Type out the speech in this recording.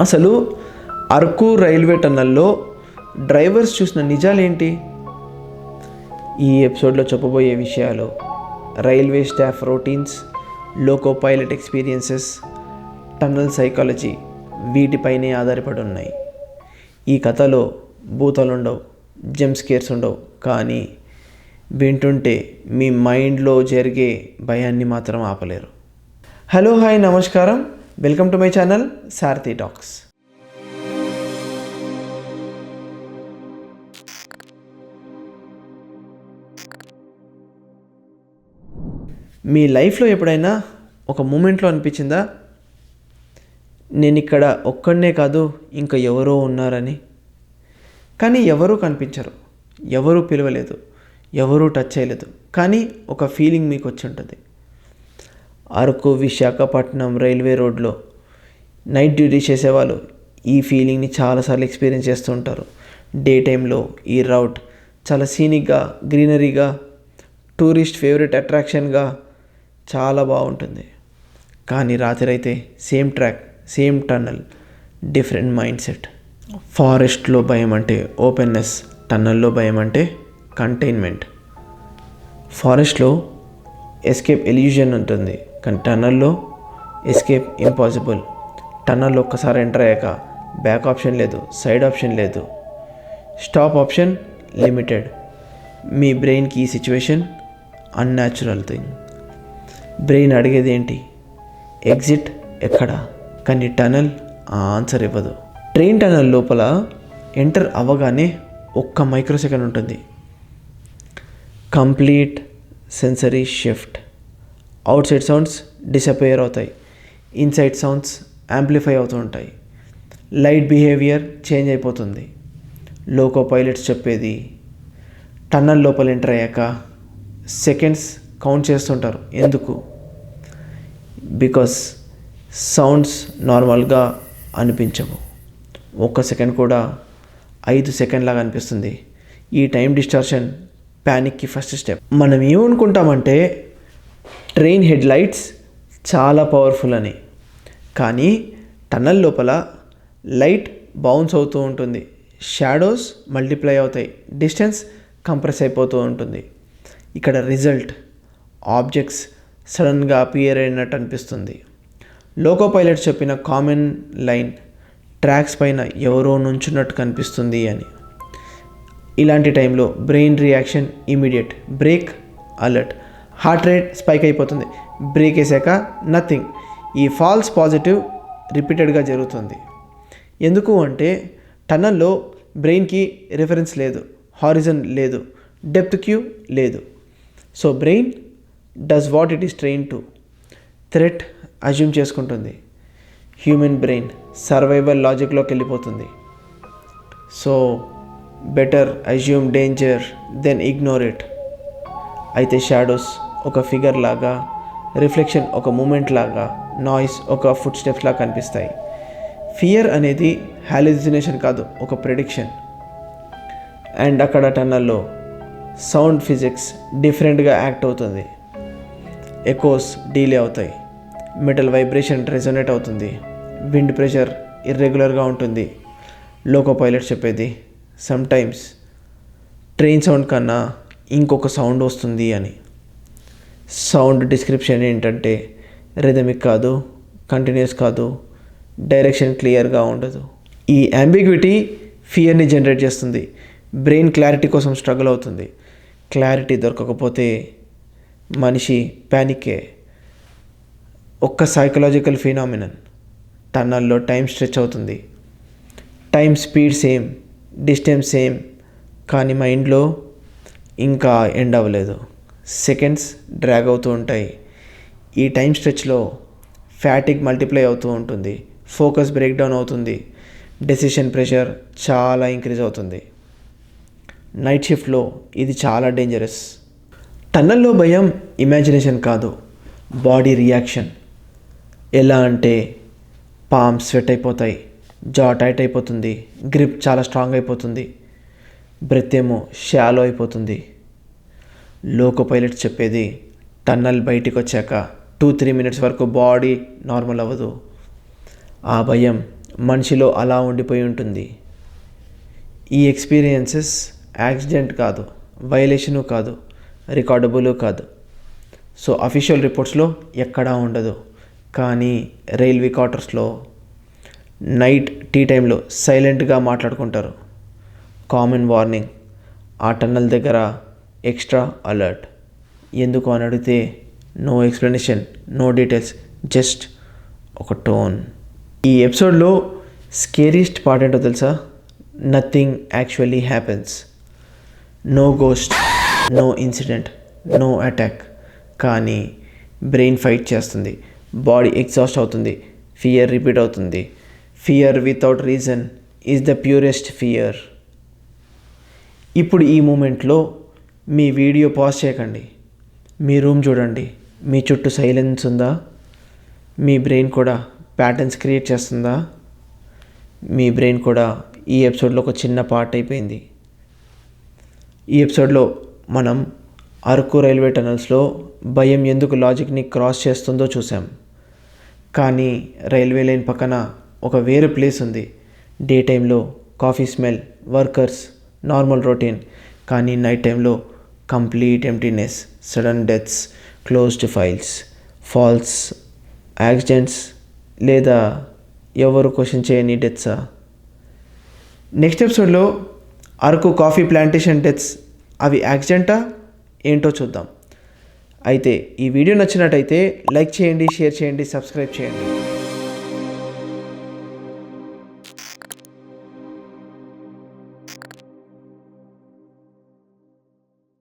అసలు Araku railway టన్నల్లో drivers చూసిన నిజాలేంటి? ఈ ఎపిసోడ్లో చెప్పబోయే విషయాలు railway staff routines, loco pilot experiences, tunnel psychology వీటిపైనే ఆధారపడి ఉన్నాయి. ఈ కథలో భూతాలు ఉండవు, జంప్ స్కేర్స్ ఉండవు, కానీ వింటుంటే మీ మైండ్లో జరిగే భయాన్ని మాత్రం ఆపలేరు. హలో, హాయ్, నమస్కారం. Welcome to my channel Sarathi talks. మీ లైఫ్లో ఎప్పుడైనా ఒక మూమెంట్లో అనిపించిందా, నేను ఇక్కడ ఒక్కడనే కాదు ఇంకా ఎవరో ఉన్నారని? కానీ ఎవరూ కనిపించరు, ఎవరూ పిలవలేదు, ఎవరూ టచ్ చేయలేదు, కానీ ఒక ఫీలింగ్ మీకు వచ్చి ఉంటుంది. అరకు విశాఖపట్నం రైల్వే రోడ్లో నైట్ డ్యూటీ చేసేవాళ్ళు ఈ ఫీలింగ్ని చాలాసార్లు ఎక్స్పీరియన్స్ చేస్తూ ఉంటారు. డే టైంలో ఈ రౌట్ చాలా సీనిక్గా, గ్రీనరీగా, టూరిస్ట్ ఫేవరెట్ అట్రాక్షన్గా చాలా బాగుంటుంది. కానీ రాత్రి అయితే same track, same tunnel, different mind set. ఫారెస్ట్లో భయం అంటే ఓపెన్నెస్, టన్నల్లో భయం అంటే కంటైన్మెంట్. ఫారెస్ట్లో ఎస్కేప్ ఎల్యూజన్ ఉంటుంది, కానీ టన్నల్లో ఎస్కేప్ ఇంపాసిబుల్. టన్నల్లో ఒక్కసారి ఎంటర్ అయ్యాక బ్యాక్ ఆప్షన్ లేదు, సైడ్ ఆప్షన్ లేదు, స్టాప్ ఆప్షన్ లిమిటెడ్. మీ బ్రెయిన్కి ఈ సిచ్యువేషన్ అన్యాచురల్ థింగ్. బ్రెయిన్ అడిగేది ఏంటి? ఎగ్జిట్ ఎక్కడ? కానీ టన్నల్ ఆ ఆన్సర్ ఇవ్వదు. ట్రైన్ టన్నల్ లోపల ఎంటర్ అవ్వగానే ఒక్క మైక్రోసెకండ్ ఉంటుంది. Complete sensory shift. Out side sounds disappear అవుతాయి, ఇన్సైడ్ సౌండ్స్ యాంప్లిఫై అవుతూ ఉంటాయి, లైట్ బిహేవియర్ చేంజ్ అయిపోతుంది. లోకో పైలట్స్ చెప్పేది, టన్నల్ లోపల ఎంటర్ అయ్యాక సెకండ్స్ కౌంట్ చేస్తుంటారు. ఎందుకు? బికాస్ సౌండ్స్ నార్మల్గా అనిపించవు. ఒక్క సెకండ్ కూడా 5 సెకండ్లాగా అనిపిస్తుంది. ఈ టైం డిస్టార్షన్ ప్యానిక్కి ఫస్ట్ స్టెప్. మనం ఏమనుకుంటామంటే ట్రైన్ హెడ్ లైట్స్ చాలా పవర్ఫుల్ అని, కానీ టన్నల్ లోపల లైట్ బౌన్స్ అవుతూ ఉంటుంది, షాడోస్ మల్టిప్లై అవుతాయి, డిస్టెన్స్ కంప్రెస్ అయిపోతూ ఉంటుంది. ఇక్కడ రిజల్ట్ ఆబ్జెక్ట్స్ సడన్గా అపియర్ అయినట్టు అనిపిస్తుంది. లోకో పైలట్ చెప్పిన కామన్ లైన్, ట్రాక్స్ పైన ఎవరో నుంచున్నట్టు కనిపిస్తుంది అని. ఇలాంటి టైంలో brain reaction immediate. Break, alert, heart rate spike అయిపోతుంది. బ్రేక్ వేసాక నథింగ్. ఈ ఫాల్స్ పాజిటివ్ రిపీటెడ్గా జరుగుతుంది. ఎందుకు అంటే టన్నల్లో బ్రెయిన్కి రిఫరెన్స్ లేదు, హారిజన్ లేదు, డెప్త్ క్యూ లేదు. So brain does what it is train to. Threat assume చేసుకుంటుంది. హ్యూమన్ బ్రెయిన్ సర్వైవల్ లాజిక్లోకి వెళ్ళిపోతుంది. So better assume danger than ignore it. అయితే షాడోస్ ఒక ఫిగర్ లాగా, రిఫ్లెక్షన్ ఒక మూమెంట్ లాగా, నాయిస్ ఒక ఫుట్ స్టెప్స్ లాగా కనిపిస్తాయి. ఫియర్ అనేది హాలుసినేషన్ కాదు, ఒక ప్రెడిక్షన్. అండ్ అక్కడ టన్నల్లో సౌండ్ ఫిజిక్స్ డిఫరెంట్గా యాక్ట్ అవుతుంది. ఎకోస్ డీలే అవుతాయి, మెటల్ వైబ్రేషన్ రెజొనేట్ అవుతుంది, విండ్ ప్రెషర్ ఇర్రెగ్యులర్గా ఉంటుంది. లోకో పైలట్ చెప్పేది సమ్టైమ్స్ ట్రైన్ సౌండ్ కన్నా ఇంకొక సౌండ్ వస్తుంది అని. సౌండ్ డిస్క్రిప్షన్ ఏంటంటే రిథమిక్ కాదు, కంటిన్యూస్ కాదు, డైరెక్షన్ క్లియర్గా ఉండదు. ఈ అంబిగ్విటీ ఫియర్ని జనరేట్ చేస్తుంది. బ్రెయిన్ క్లారిటీ కోసం స్ట్రగుల్ అవుతుంది. క్లారిటీ దొరకకపోతే మనిషి ప్యానికే. ఒక్క సైకలాజికల్ ఫినామినన్. టన్నల్లో టైం స్ట్రెచ్ అవుతుంది. Time speed same, distance same, కానీ మైండ్లో ఇంకా ఎండ్ అవ్వలేదు. సెకండ్స్ డ్రాగ్ అవుతూ ఉంటాయి. ఈ టైం స్ట్రెచ్లో ఫ్యాటిక్ మల్టిప్లై అవుతూ ఉంటుంది, ఫోకస్ బ్రేక్ డౌన్ అవుతుంది, డెసిషన్ ప్రెషర్ చాలా ఇంక్రీజ్ అవుతుంది. నైట్ షిఫ్ట్లో ఇది చాలా డేంజరస్. టన్నల్లో భయం ఇమాజినేషన్ కాదు, బాడీ రియాక్షన్. ఎలా అంటే పామ్ స్వెట్ అయిపోతాయి, జా టైట్ అయిపోతుంది, గ్రిప్ చాలా స్ట్రాంగ్ అయిపోతుంది, బ్రెత్ ఏమో షాలో అయిపోతుంది. లోకో పైలట్ చెప్పేది టన్నల్ బయటికి వచ్చాక 2-3 మినిట్స్ వరకు బాడీ నార్మల్ అవ్వదు. ఆ భయం మనిషిలో అలా ఉండిపోయి ఉంటుంది. ఈ ఎక్స్పీరియన్సెస్ యాక్సిడెంట్ కాదు, వైలేషను కాదు, రికార్డబుల్ కాదు. సో అఫీషియల్ రిపోర్ట్స్లో ఎక్కడా ఉండదు. కానీ రైల్వే క్వార్టర్స్లో నైట్ టీ టైంలో సైలెంట్గా మాట్లాడుకుంటారు. కామన్ వార్నింగ్, ఆ టన్నల్ దగ్గర ఎక్స్ట్రా అలర్ట్. ఎందుకు అని అడిగితే no explanation, no details, just ఒక టోన్. ఈ ఎపిసోడ్లో స్కేరియస్ట్ పార్ట్ ఏంటో తెలుసా? Nothing actually happens. No ghost, no incident, no attack. కానీ బ్రెయిన్ ఫైట్ చేస్తుంది, బాడీ ఎగ్జాస్ట్ అవుతుంది, ఫియర్ రిపీట్ అవుతుంది. Fear without reason is the purest fear. ఇప్పుడు ఈ మూమెంట్లో మీ వీడియో పాజ్ చేయకండి, మీ రూమ్ చూడండి. మీ చుట్టూ సైలెన్స్ ఉందా? మీ బ్రెయిన్ కూడా ప్యాటర్న్స్ క్రియేట్ చేస్తుందా? మీ బ్రెయిన్ కూడా ఈ ఎపిసోడ్లో ఒక చిన్న పార్ట్ అయిపోయింది. ఈ ఎపిసోడ్లో మనం అరకు రైల్వే టనల్స్లో భయం ఎందుకు లాజిక్ని క్రాస్ చేస్తుందో చూసాం. కానీ రైల్వే లైన్ పక్కన ఒక వేరే ప్లేస్ ఉంది. డే టైంలో coffee smell, workers, normal routine. కానీ నైట్ టైంలో complete emptiness, sudden deaths, closed files, false accidents, లేదా ఎవరు క్వశ్చన్ చేయని డెత్సా? నెక్స్ట్ ఎపిసోడ్లో అరకు కాఫీ ప్లాంటేషన్ డెత్స్ అవి యాక్సిడెంటా ఏంటో చూద్దాం. అయితే ఈ వీడియో నచ్చినట్టయితే లైక్ చేయండి, షేర్ చేయండి, సబ్స్క్రైబ్ చేయండి.